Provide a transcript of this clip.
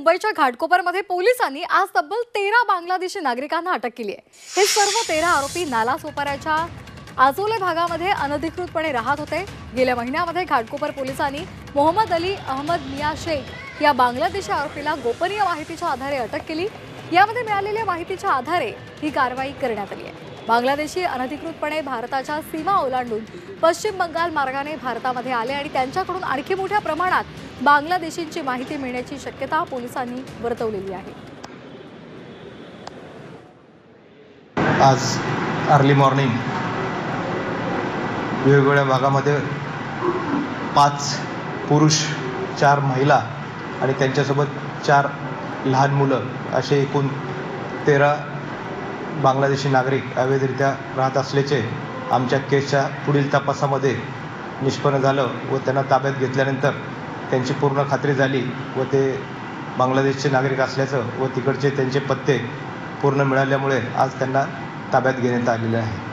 मुंबईच्या घाटकोपरमध्ये पोलिसांनी आज तब्बल 13 बांगलादेशी नागरिकांना अटक केली आहे। हे सर्व 13 आरोपी नालासोपाऱ्याच्या आजोले भागामध्ये अनधिकृतपणे राहत होते। गेल्या महिन्यामध्ये घाटकोपर पोलिसांनी मोहम्मद अली अहमद मिया शेख या बांगलादेशी आरोपीला गोपनीय माहितीच्या आधारे अटक केली। यामध्ये मिळालेल्या माहितीच्या आधारे ही कारवाई करण्यात आली आहे। बांगलादेशी अनधिकृतपणे भारताच्या सीमा ओलांडून पश्चिम बंगाल मार्गाने भारतामध्ये आले आणि त्यांच्याकडून आणखी मोठ्या प्रमाणात बांगलादेशींची माहिती मिळण्याची शक्यता पोलिसांनी वर्तवलेली आहे। आज अर्ली मॉर्निंग वेगवेगळ्या भागामध्ये 5 पुरुष 4 महिला आणि त्यांच्यासोबत 4 लहान मुलं असे एकूण 13 बांगलादेशी नागरिक अवैधरित्या राहत असल्याचे आमच्या केसच्या पुढील तपासामध्ये निष्पन्न झालं व त्यांना ताब्यात घेतल्यानंतर त्यांची पूर्ण खात्री झाली व ते बांगलादेशचे नागरिक असल्याचं व तिकडचे त्यांचे पत्ते पूर्ण मिळाल्यामुळे आज त्यांना ताब्यात घेण्यात आलेले आहे।